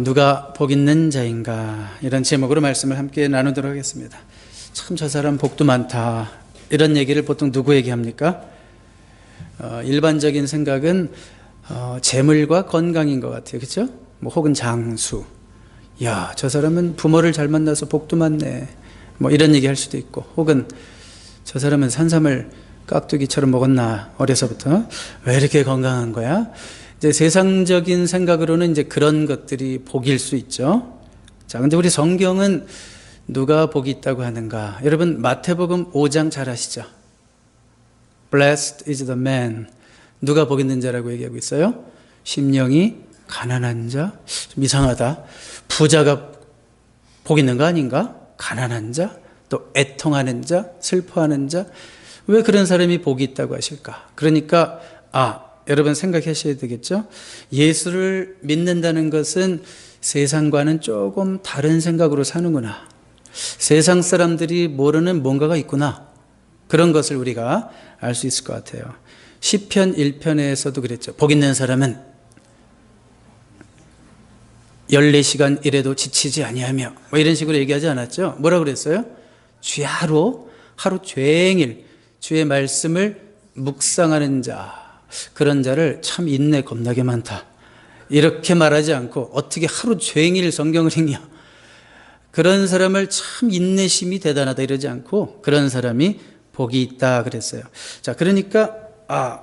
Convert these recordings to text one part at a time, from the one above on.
누가 복 있는 자인가, 이런 제목으로 말씀을 함께 나누도록 하겠습니다. 참 저 사람 복도 많다, 이런 얘기를 보통 누구에게 합니까? 일반적인 생각은 재물과 건강인 것 같아요. 그렇죠? 뭐 혹은 장수, 야, 저 사람은 부모를 잘 만나서 복도 많네, 뭐 이런 얘기 할 수도 있고, 혹은 저 사람은 산삼을 깍두기처럼 먹었나, 어려서부터 왜 이렇게 건강한 거야? 이제 세상적인 생각으로는 이제 그런 것들이 복일 수 있죠. 자, 근데 우리 성경은 누가 복이 있다고 하는가? 여러분, 마태복음 5장 잘 아시죠? Blessed is the man. 누가 복 있는 자라고 얘기하고 있어요? 심령이 가난한 자? 좀 이상하다. 부자가 복 있는 거 아닌가? 가난한 자? 또 애통하는 자? 슬퍼하는 자? 왜 그런 사람이 복이 있다고 하실까? 그러니까 여러분 생각하셔야 되겠죠? 예수를 믿는다는 것은 세상과는 조금 다른 생각으로 사는구나. 세상 사람들이 모르는 뭔가가 있구나. 그런 것을 우리가 알 수 있을 것 같아요. 시편 1편에서도 그랬죠. 복 있는 사람은 14시간 일해도 지치지 아니하며, 뭐 이런 식으로 얘기하지 않았죠? 뭐라고 그랬어요? 주의 하루 종일 주의 말씀을 묵상하는 자, 그런 자를 참 인내 겁나게 많다, 이렇게 말하지 않고 어떻게 하루 종일 성경을 읽냐, 그런 사람을 참 인내심이 대단하다 이러지 않고 그런 사람이 복이 있다 그랬어요. 자, 그러니까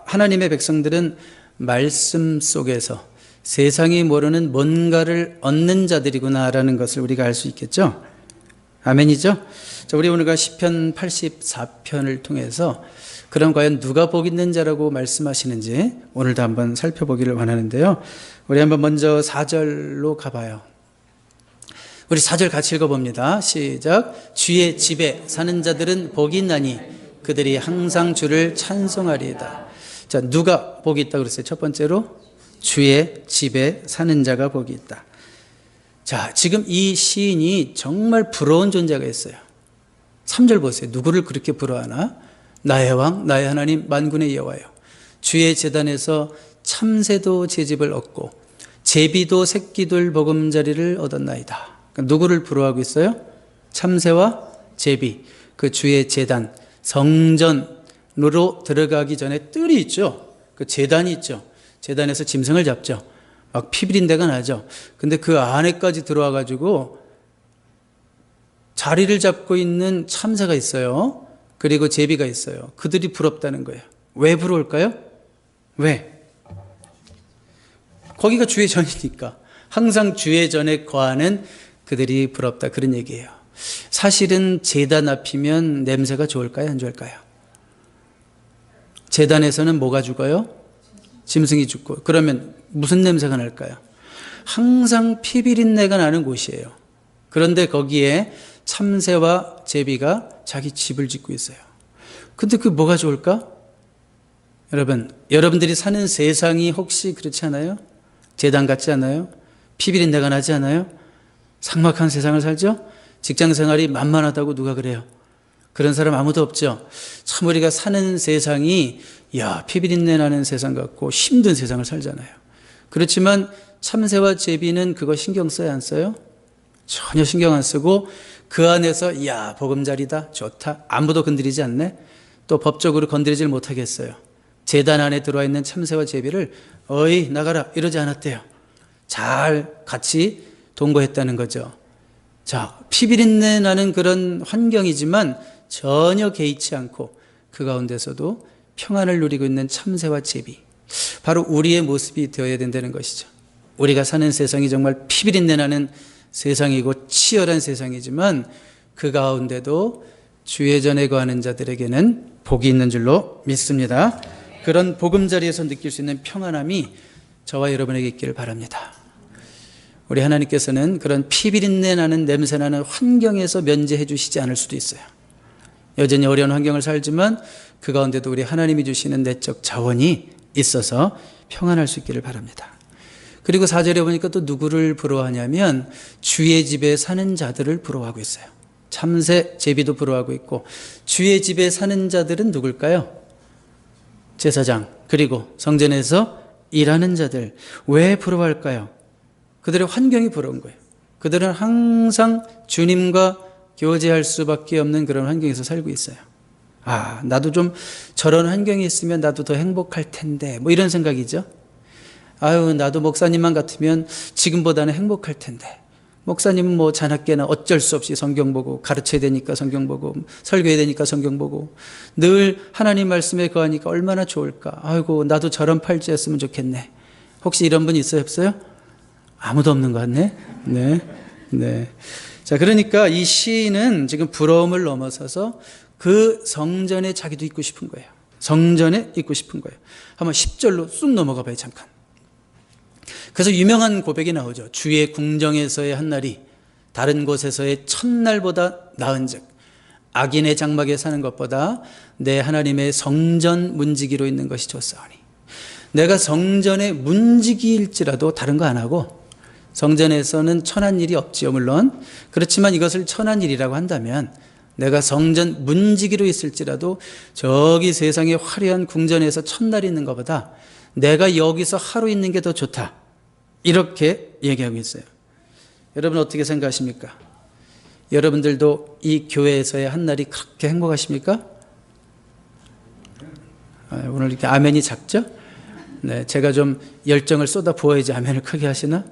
하나님의 백성들은 말씀 속에서 세상이 모르는 뭔가를 얻는 자들이구나라는 것을 우리가 알 수 있겠죠. 아멘이죠. 자, 우리 오늘가 시편 84편을 통해서 그럼 과연 누가 복 있는 자라고 말씀하시는지 오늘도 한번 살펴보기를 원하는데요. 우리 한번 먼저 4절로 가봐요. 우리 4절 같이 읽어봅니다. 시작. 주의 집에 사는 자들은 복이 있나니 그들이 항상 주를 찬송하리이다. 자, 누가 복이 있다고 그랬어요? 첫 번째로 주의 집에 사는 자가 복이 있다. 자, 지금 이 시인이 정말 부러운 존재가 있어요. 3절 보세요. 누구를 그렇게 부러워하나? 나의 왕, 나의 하나님, 만군의 여호와여, 주의 제단에서 참새도 제 집을 얻고 제비도 새끼들 보금자리를 얻었나이다. 그러니까 누구를 부러워하고 있어요? 참새와 제비, 그 주의 제단, 성전으로 들어가기 전에 뜰이 있죠. 그 제단이 있죠. 제단에서 짐승을 잡죠. 막 피비린내가 나죠. 근데 그 안에까지 들어와 가지고 자리를 잡고 있는 참새가 있어요. 그리고 제비가 있어요. 그들이 부럽다는 거예요. 왜 부러울까요? 왜? 거기가 주의 전이니까. 항상 주의 전에 거하는 그들이 부럽다, 그런 얘기예요. 사실은 제단 앞이면 냄새가 좋을까요? 안 좋을까요? 제단에서는 뭐가 죽어요? 짐승이 죽고. 그러면 무슨 냄새가 날까요? 항상 피비린내가 나는 곳이에요. 그런데 거기에 참새와 제비가 자기 집을 짓고 있어요. 근데 그 뭐가 좋을까? 여러분들이 사는 세상이 혹시 그렇지 않아요? 제단 같지 않아요? 피비린내가 나지 않아요? 삭막한 세상을 살죠? 직장 생활이 만만하다고 누가 그래요? 그런 사람 아무도 없죠? 참 우리가 사는 세상이 피비린내 나는 세상 같고 힘든 세상을 살잖아요. 그렇지만 참새와 제비는 그거 신경 써야 안 써요? 전혀 신경 안 쓰고 그 안에서 보금자리다, 좋다, 아무도 건드리지 않네. 또 법적으로 건드리질 못하겠어요. 제단 안에 들어와 있는 참새와 제비를 어이 나가라 이러지 않았대요. 잘 같이 동거했다는 거죠. 자, 피비린내 나는 그런 환경이지만 전혀 개의치 않고 그 가운데서도 평안을 누리고 있는 참새와 제비, 바로 우리의 모습이 되어야 된다는 것이죠. 우리가 사는 세상이 정말 피비린내 나는 세상이고 치열한 세상이지만 그 가운데도 주의 전에 거하는 자들에게는 복이 있는 줄로 믿습니다. 그런 보금자리에서 느낄 수 있는 평안함이 저와 여러분에게 있기를 바랍니다. 우리 하나님께서는 그런 피비린내 나는 냄새 나는 환경에서 면제해 주시지 않을 수도 있어요. 여전히 어려운 환경을 살지만 그 가운데도 우리 하나님이 주시는 내적 자원이 있어서 평안할 수 있기를 바랍니다. 그리고 4절에 보니까 또 누구를 부러워하냐면 주의 집에 사는 자들을 부러워하고 있어요. 참새, 제비도 부러워하고 있고 주의 집에 사는 자들은 누굴까요? 제사장, 그리고 성전에서 일하는 자들. 왜 부러워할까요? 그들의 환경이 부러운 거예요. 그들은 항상 주님과 교제할 수밖에 없는 그런 환경에서 살고 있어요. 아, 나도 좀 저런 환경에 있으면 나도 더 행복할 텐데, 뭐 이런 생각이죠. 아유, 나도 목사님만 같으면 지금보다는 행복할 텐데. 목사님은 뭐 자나깨나 어쩔 수 없이 성경 보고, 가르쳐야 되니까 성경 보고, 설교해야 되니까 성경 보고, 늘 하나님 말씀에 거하니까 얼마나 좋을까. 아이고, 나도 저런 팔찌였으면 좋겠네. 혹시 이런 분 있어요, 없어요? 아무도 없는 것 같네. 네. 자, 그러니까 이 시인은 지금 부러움을 넘어서서 그 성전에 자기도 있고 싶은 거예요. 성전에 있고 싶은 거예요. 한번 10절로 쑥 넘어가 봐요, 잠깐. 그래서 유명한 고백이 나오죠. 주의 궁정에서의 한 날이 다른 곳에서의 첫날보다 나은즉 악인의 장막에 사는 것보다 내 하나님의 성전 문지기로 있는 것이 좋사오니. 내가 성전의 문지기일지라도 다른 거 안 하고, 성전에서는 천한 일이 없지요, 물론. 그렇지만 이것을 천한 일이라고 한다면 내가 성전 문지기로 있을지라도 저기 세상의 화려한 궁전에서 첫날 있는 것보다 내가 여기서 하루 있는 게 더 좋다, 이렇게 얘기하고 있어요. 여러분 어떻게 생각하십니까? 여러분들도 이 교회에서의 한 날이 그렇게 행복하십니까? 오늘 이렇게 아멘이 작죠? 네, 제가 좀 열정을 쏟아 부어야지 아멘을 크게 하시나?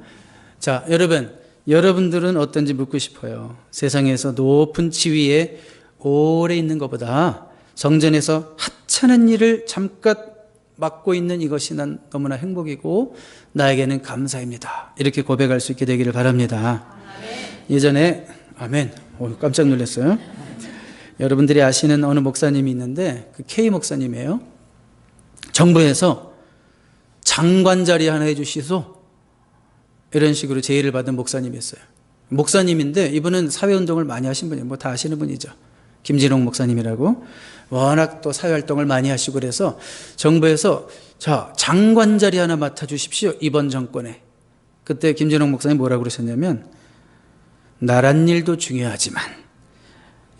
자, 여러분들은 어떤지 묻고 싶어요. 세상에서 높은 지위에 오래 있는 것보다 성전에서 하찮은 일을 잠깐 맡고 있는 이것이 난 너무나 행복이고 나에게는 감사입니다. 이렇게 고백할 수 있게 되기를 바랍니다. 예전에 아멘. 깜짝 놀랐어요. 여러분들이 아시는 어느 목사님이 있는데 그 K 목사님이에요. 정부에서 장관 자리 하나 해주시소, 이런 식으로 제의를 받은 목사님이었어요. 목사님인데 이분은 사회운동을 많이 하신 분이에요. 뭐 다 아시는 분이죠. 김진홍 목사님이라고. 워낙 또 사회활동을 많이 하시고 그래서 정부에서 자, 장관 자리 하나 맡아주십시오, 이번 정권에. 그때 김진홍 목사님 뭐라고 그러셨냐면, 나란 일도 중요하지만,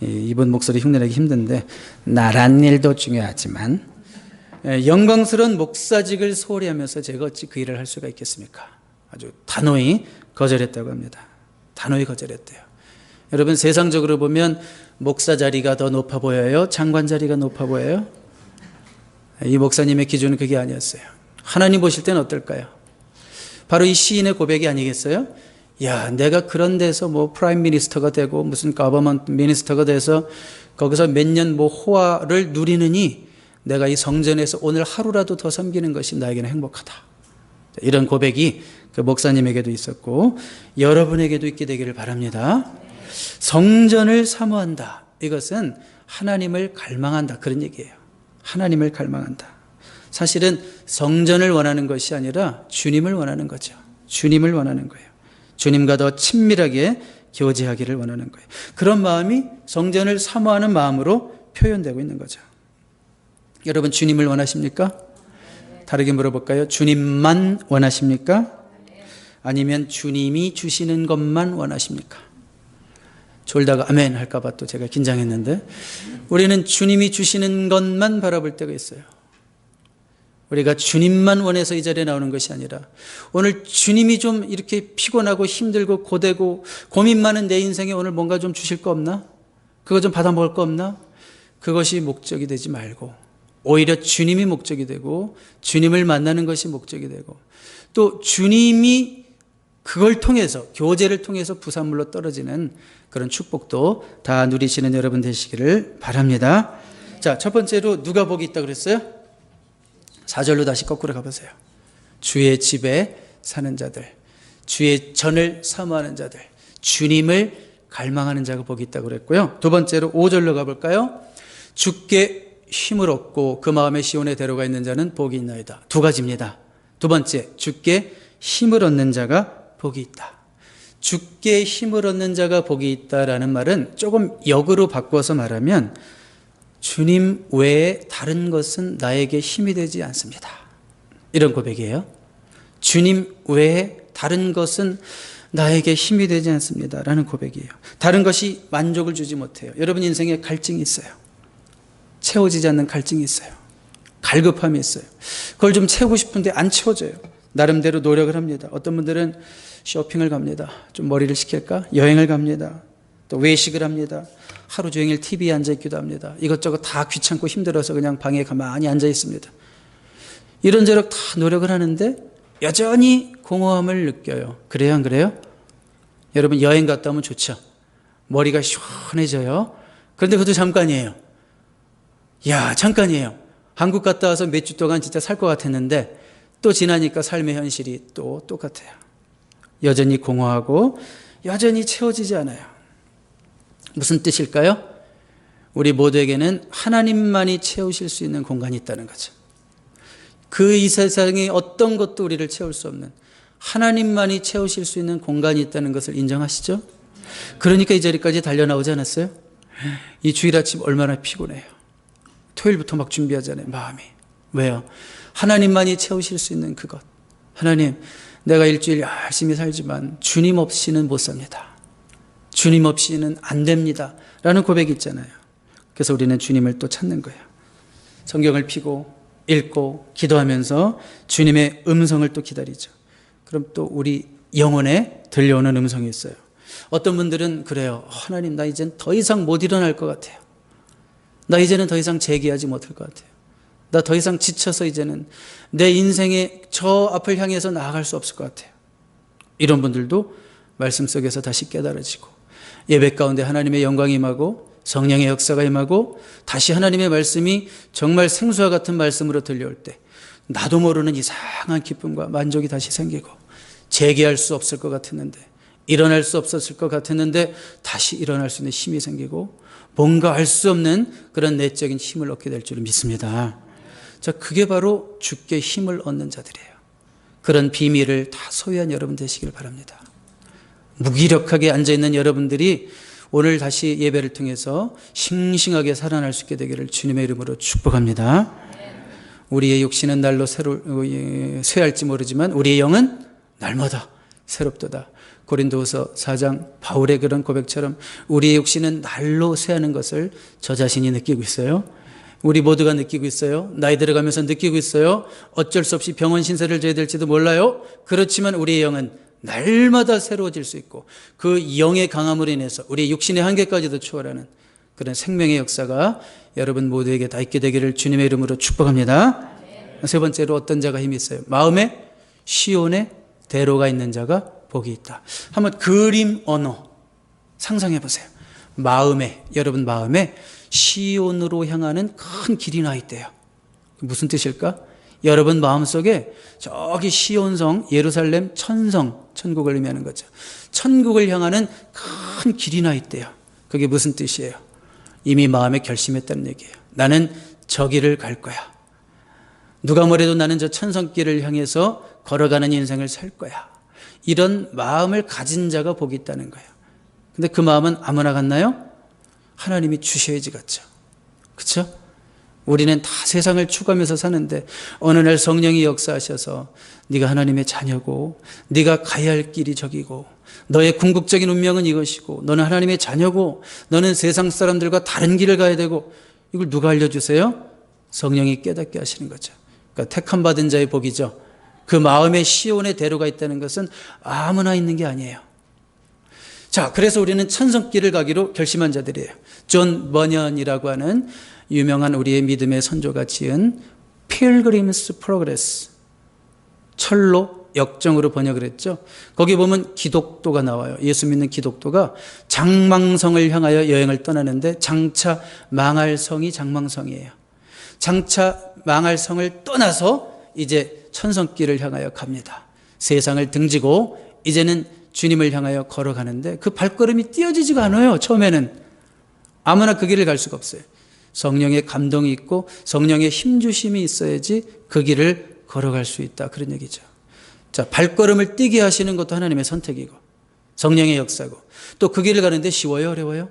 이번 목소리 흉내내기 힘든데, 나란 일도 중요하지만 영광스러운 목사직을 소홀히 하면서 제가 어찌 그 일을 할 수가 있겠습니까? 아주 단호히 거절했다고 합니다. 단호히 거절했대요. 여러분, 세상적으로 보면 목사 자리가 더 높아 보여요? 장관 자리가 높아 보여요? 이 목사님의 기준은 그게 아니었어요. 하나님 보실 때는 어떨까요? 바로 이 시인의 고백이 아니겠어요? 야, 내가 그런 데서 뭐 프라임 미니스터가 되고 무슨 거버먼트 미니스터가 돼서 거기서 몇 년 뭐 호화를 누리느니 내가 이 성전에서 오늘 하루라도 더 섬기는 것이 나에게는 행복하다. 이런 고백이 그 목사님에게도 있었고 여러분에게도 있게 되기를 바랍니다. 성전을 사모한다. 이것은 하나님을 갈망한다, 그런 얘기예요. 하나님을 갈망한다. 사실은 성전을 원하는 것이 아니라 주님을 원하는 거죠. 주님을 원하는 거예요. 주님과 더 친밀하게 교제하기를 원하는 거예요. 그런 마음이 성전을 사모하는 마음으로 표현되고 있는 거죠. 여러분, 주님을 원하십니까? 다르게 물어볼까요? 주님만 원하십니까? 아니면 주님이 주시는 것만 원하십니까? 졸다가 아멘 할까 봐 또 제가 긴장했는데, 우리는 주님이 주시는 것만 바라볼 때가 있어요. 우리가 주님만 원해서 이 자리에 나오는 것이 아니라 오늘 주님이 좀 이렇게 피곤하고 힘들고 고되고 고민 많은 내 인생에 오늘 뭔가 좀 주실 거 없나? 그거 좀 받아 먹을 거 없나? 그것이 목적이 되지 말고 오히려 주님이 목적이 되고 주님을 만나는 것이 목적이 되고 또 주님이 그걸 통해서, 교제를 통해서 부산물로 떨어지는 그런 축복도 다 누리시는 여러분 되시기를 바랍니다. 자, 첫 번째로 누가 복이 있다 그랬어요? 4절로 다시 거꾸로 가보세요. 주의 집에 사는 자들, 주의 전을 사모하는 자들, 주님을 갈망하는 자가 복이 있다고 그랬고요. 두 번째로 5절로 가볼까요? 주께 힘을 얻고 그 마음의 시온에 데려가 있는 자는 복이 있나이다. 두 가지입니다. 두 번째, 주께 힘을 얻는 자가 복이 있다. 주께 힘을 얻는 자가 복이 있다라는 말은 조금 역으로 바꿔서 말하면 주님 외에 다른 것은 나에게 힘이 되지 않습니다. 이런 고백이에요. 주님 외에 다른 것은 나에게 힘이 되지 않습니다. 라는 고백이에요. 다른 것이 만족을 주지 못해요. 여러분 인생에 갈증이 있어요. 채워지지 않는 갈증이 있어요. 갈급함이 있어요. 그걸 좀 채우고 싶은데 안 채워져요. 나름대로 노력을 합니다. 어떤 분들은 쇼핑을 갑니다. 좀 머리를 식힐까? 여행을 갑니다. 또 외식을 합니다. 하루 종일 TV에 앉아있기도 합니다. 이것저것 다 귀찮고 힘들어서 그냥 방에 가만히 앉아 있습니다. 이런저런 다 노력을 하는데 여전히 공허함을 느껴요. 그래요, 안 그래요? 여러분 여행 갔다 오면 좋죠. 머리가 시원해져요. 그런데 그것도 잠깐이에요. 야, 잠깐이에요. 한국 갔다 와서 몇 주 동안 진짜 살 것 같았는데 또 지나니까 삶의 현실이 또 똑같아요. 여전히 공허하고 여전히 채워지지 않아요. 무슨 뜻일까요? 우리 모두에게는 하나님만이 채우실 수 있는 공간이 있다는 거죠. 그 이 세상의 어떤 것도 우리를 채울 수 없는 하나님만이 채우실 수 있는 공간이 있다는 것을 인정하시죠? 그러니까 이 자리까지 달려나오지 않았어요? 이 주일 아침 얼마나 피곤해요. 토요일부터 막 준비하잖아요, 마음이. 왜요? 하나님만이 채우실 수 있는 그것. 하나님, 내가 일주일 열심히 살지만 주님 없이는 못 삽니다. 주님 없이는 안 됩니다. 라는 고백이 있잖아요. 그래서 우리는 주님을 또 찾는 거예요. 성경을 펴고 읽고 기도하면서 주님의 음성을 또 기다리죠. 그럼 또 우리 영혼에 들려오는 음성이 있어요. 어떤 분들은 그래요. 하나님, 나 이젠 더 이상 못 일어날 것 같아요. 나 이제는 더 이상 재기하지 못할 것 같아요. 나 더 이상 지쳐서 이제는 내 인생의 저 앞을 향해서 나아갈 수 없을 것 같아요. 이런 분들도 말씀 속에서 다시 깨달아지고 예배 가운데 하나님의 영광이 임하고 성령의 역사가 임하고 다시 하나님의 말씀이 정말 생수와 같은 말씀으로 들려올 때 나도 모르는 이상한 기쁨과 만족이 다시 생기고 재기할 수 없을 것 같았는데 일어날 수 없었을 것 같았는데 다시 일어날 수 있는 힘이 생기고 뭔가 알 수 없는 그런 내적인 힘을 얻게 될 줄 믿습니다. 자, 그게 바로 주께 힘을 얻는 자들이에요. 그런 비밀을 다 소유한 여러분 되시길 바랍니다. 무기력하게 앉아있는 여러분들이 오늘 다시 예배를 통해서 싱싱하게 살아날 수 있게 되기를 주님의 이름으로 축복합니다. 우리의 육신은 날로 쇠할지 모르지만 우리의 영은 날마다 새롭도다. 고린도후서 4장 바울의 그런 고백처럼 우리의 육신은 날로 쇠하는 것을 저 자신이 느끼고 있어요. 우리 모두가 느끼고 있어요. 나이 들어가면서 느끼고 있어요. 어쩔 수 없이 병원 신세를 져야 될지도 몰라요. 그렇지만 우리의 영은 날마다 새로워질 수 있고 그 영의 강함으로 인해서 우리 육신의 한계까지도 초월하는 그런 생명의 역사가 여러분 모두에게 다 있게 되기를 주님의 이름으로 축복합니다. 세 번째로 어떤 자가 힘이 있어요? 마음에 시온의 대로가 있는 자가 복이 있다. 한번 그림 언어 상상해 보세요. 마음에, 여러분 마음에 시온으로 향하는 큰 길이 나 있대요. 무슨 뜻일까? 여러분 마음속에 저기 시온성, 예루살렘 천성, 천국을 의미하는 거죠. 천국을 향하는 큰 길이 나 있대요. 그게 무슨 뜻이에요? 이미 마음에 결심했다는 얘기예요. 나는 저 길을 갈 거야. 누가 뭐래도 나는 저 천성길을 향해서 걸어가는 인생을 살 거야. 이런 마음을 가진 자가 복이 있다는 거예요. 근데 그 마음은 아무나 갖나요? 하나님이 주셔야지 갖죠. 그렇죠? 우리는 다 세상을 추구하면서 사는데 어느 날 성령이 역사하셔서 네가 하나님의 자녀고 네가 가야 할 길이 저기고 너의 궁극적인 운명은 이것이고 너는 하나님의 자녀고 너는 세상 사람들과 다른 길을 가야 되고 이걸 누가 알려주세요? 성령이 깨닫게 하시는 거죠. 그러니까 택함 받은 자의 복이죠. 그 마음에 시온의 대로가 있다는 것은 아무나 있는 게 아니에요. 자, 그래서 우리는 천성길을 가기로 결심한 자들이에요. 존 버년이라고 하는 유명한 우리의 믿음의 선조가 지은 Pilgrim's Progress, 철로 역정으로 번역을 했죠. 거기 보면 기독도가 나와요. 예수 믿는 기독도가 장망성을 향하여 여행을 떠나는데 장차 망할 성이 장망성이에요. 장차 망할 성을 떠나서 이제 천성길을 향하여 갑니다. 세상을 등지고 이제는 주님을 향하여 걸어가는데 그 발걸음이 띄어지지가 않아요. 처음에는 아무나 그 길을 갈 수가 없어요. 성령의 감동이 있고 성령의 힘주심이 있어야지 그 길을 걸어갈 수 있다. 그런 얘기죠. 자, 발걸음을 뛰게 하시는 것도 하나님의 선택이고 성령의 역사고 또 그 길을 가는데 쉬워요? 어려워요?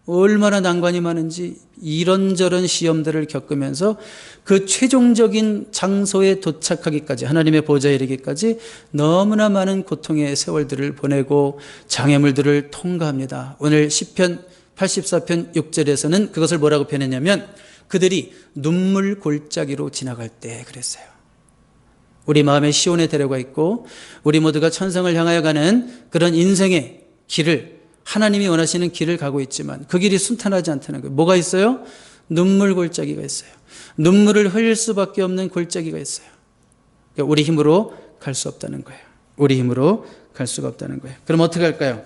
얼마나 난관이 많은지 이런저런 시험들을 겪으면서 그 최종적인 장소에 도착하기까지 하나님의 보좌에 이르기까지 너무나 많은 고통의 세월들을 보내고 장애물들을 통과합니다. 오늘 시편 84편 6절에서는 그것을 뭐라고 표현했냐면 그들이 눈물 골짜기로 지나갈 때 그랬어요. 우리 마음에 시온의 대로가 있고 우리 모두가 천성을 향하여 가는 그런 인생의 길을, 하나님이 원하시는 길을 가고 있지만 그 길이 순탄하지 않다는 거예요. 뭐가 있어요? 눈물 골짜기가 있어요. 눈물을 흘릴 수밖에 없는 골짜기가 있어요. 그러니까 우리 힘으로 갈 수 없다는 거예요. 우리 힘으로 갈 수가 없다는 거예요. 그럼 어떻게 할까요?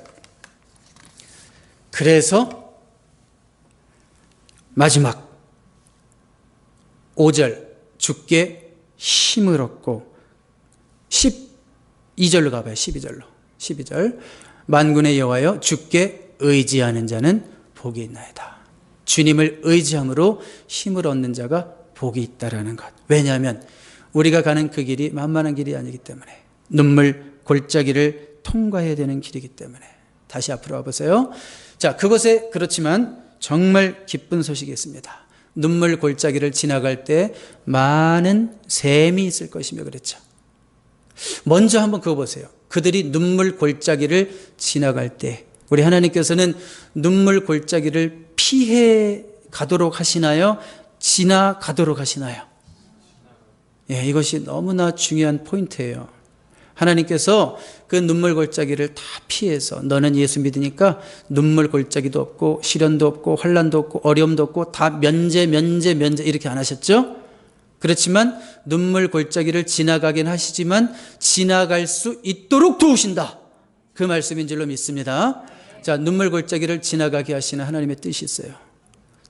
그래서 마지막 5절, 주께 힘을 얻고 12절로 가봐요. 12절. 만군의 여호와여, 주께 의지하는 자는 복이 있나이다. 주님을 의지함으로 힘을 얻는 자가 복이 있다라는 것. 왜냐하면 우리가 가는 그 길이 만만한 길이 아니기 때문에, 눈물 골짜기를 통과해야 되는 길이기 때문에. 다시 앞으로 와보세요. 자, 그것에 그렇지만 정말 기쁜 소식이 있습니다. 눈물 골짜기를 지나갈 때 많은 샘이 있을 것이며 그랬죠. 먼저 한번 그거 보세요. 그들이 눈물 골짜기를 지나갈 때 우리 하나님께서는 눈물 골짜기를 피해 가도록 하시나요? 지나가도록 하시나요? 예, 이것이 너무나 중요한 포인트예요. 하나님께서 그 눈물 골짜기를 다 피해서 너는 예수 믿으니까 눈물 골짜기도 없고 시련도 없고 환난도 없고 어려움도 없고 다 면제 이렇게 안 하셨죠? 그렇지만 눈물 골짜기를 지나가긴 하시지만 지나갈 수 있도록 도우신다. 그 말씀인 줄로 믿습니다. 자, 눈물 골짜기를 지나가게 하시는 하나님의 뜻이 있어요.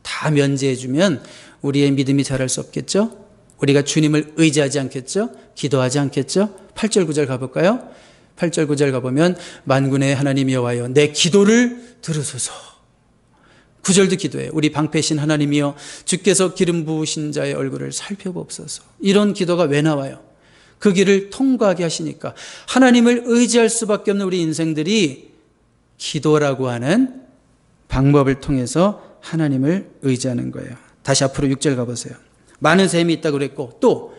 다 면제해 주면 우리의 믿음이 자랄 수 없겠죠? 우리가 주님을 의지하지 않겠죠? 기도하지 않겠죠? 8절 9절 가볼까요? 8절 9절 가보면 만군의 하나님 여호와여, 내 기도를 들으소서. 9절도 기도해요. 우리 방패신 하나님이여, 주께서 기름 부으신 자의 얼굴을 살펴보옵소서. 이런 기도가 왜 나와요? 그 길을 통과하게 하시니까. 하나님을 의지할 수밖에 없는 우리 인생들이 기도라고 하는 방법을 통해서 하나님을 의지하는 거예요. 다시 앞으로 6절 가보세요. 많은 샘이 있다고 그랬고 또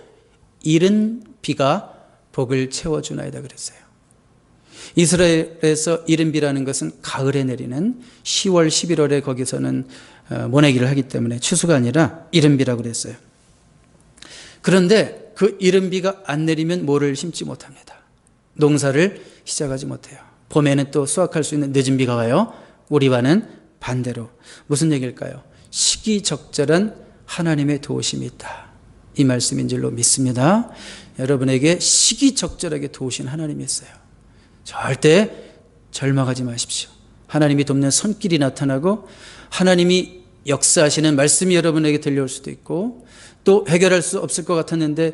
이른 비가 복을 채워주나이다 그랬어요. 이스라엘에서 이른 비라는 것은 가을에 내리는 10월, 11월에 거기서는 모내기를 하기 때문에 추수가 아니라 이른 비라고 그랬어요. 그런데 그 이른 비가 안 내리면 뭐를 심지 못합니다. 농사를 시작하지 못해요. 봄에는 또 수확할 수 있는 늦은 비가 와요. 우리와는 반대로. 무슨 얘기일까요? 시기적절한 하나님의 도우심이 있다. 이 말씀인 줄로 믿습니다. 여러분에게 시기적절하게 도우신 하나님이 있어요. 절대 절망하지 마십시오. 하나님이 돕는 손길이 나타나고 하나님이 역사하시는 말씀이 여러분에게 들려올 수도 있고 또 해결할 수 없을 것 같았는데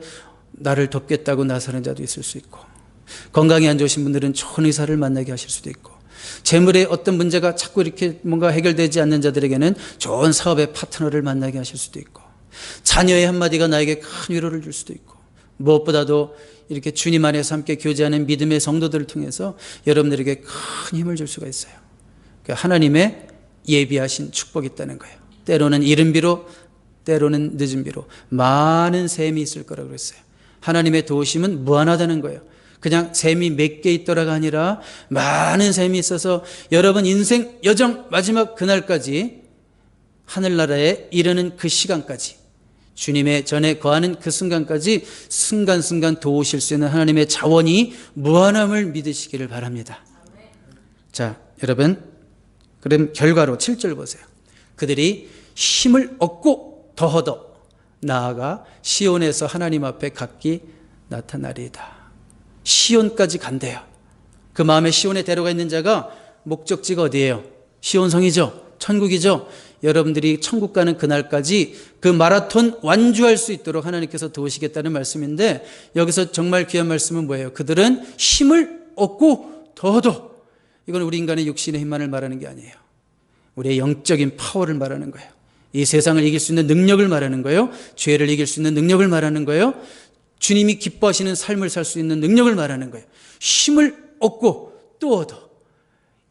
나를 돕겠다고 나서는 자도 있을 수 있고 건강이 안 좋으신 분들은 좋은 의사를 만나게 하실 수도 있고 재물에 어떤 문제가 자꾸 이렇게 뭔가 해결되지 않는 자들에게는 좋은 사업의 파트너를 만나게 하실 수도 있고 자녀의 한마디가 나에게 큰 위로를 줄 수도 있고 무엇보다도 이렇게 주님 안에서 함께 교제하는 믿음의 성도들을 통해서 여러분들에게 큰 힘을 줄 수가 있어요. 그러니까 하나님의 예비하신 축복이 있다는 거예요. 때로는 이른 비로 때로는 늦은 비로 많은 샘이 있을 거라고 그랬어요. 하나님의 도우심은 무한하다는 거예요. 그냥 샘이 몇 개 있더라가 아니라 많은 샘이 있어서 여러분 인생 여정 마지막 그날까지 하늘나라에 이르는 그 시간까지 주님의 전에 거하는 그 순간까지 순간순간 도우실 수 있는 하나님의 자원이 무한함을 믿으시기를 바랍니다. 자, 여러분 그럼 결과로 7절 보세요. 그들이 힘을 얻고 더허더 나아가 시온에서 하나님 앞에 각기 나타나리이다. 시온까지 간대요. 그 마음에 시온에 데려가 있는 자가 목적지가 어디예요? 시온성이죠. 천국이죠. 여러분들이 천국 가는 그날까지 그 마라톤 완주할 수 있도록 하나님께서 도우시겠다는 말씀인데 여기서 정말 귀한 말씀은 뭐예요? 그들은 힘을 얻고 더더. 이건 우리 인간의 육신의 힘만을 말하는 게 아니에요. 우리의 영적인 파워를 말하는 거예요. 이 세상을 이길 수 있는 능력을 말하는 거예요. 죄를 이길 수 있는 능력을 말하는 거예요. 주님이 기뻐하시는 삶을 살 수 있는 능력을 말하는 거예요. 힘을 얻고 또 얻어.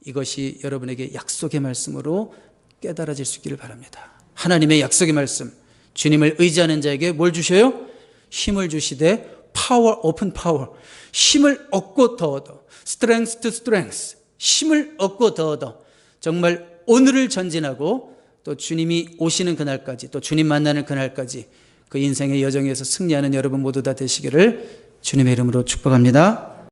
이것이 여러분에게 약속의 말씀으로 깨달아질 수 있기를 바랍니다. 하나님의 약속의 말씀, 주님을 의지하는 자에게 뭘 주셔요? 힘을 주시되 파워, 오픈 파워. 힘을 얻고 더 얻어. 스트렝스 투 스트렝스. 힘을 얻고 더 얻어. 정말 오늘을 전진하고 또 주님이 오시는 그날까지 또 주님 만나는 그날까지 그 인생의 여정에서 승리하는 여러분 모두 다 되시기를 주님의 이름으로 축복합니다.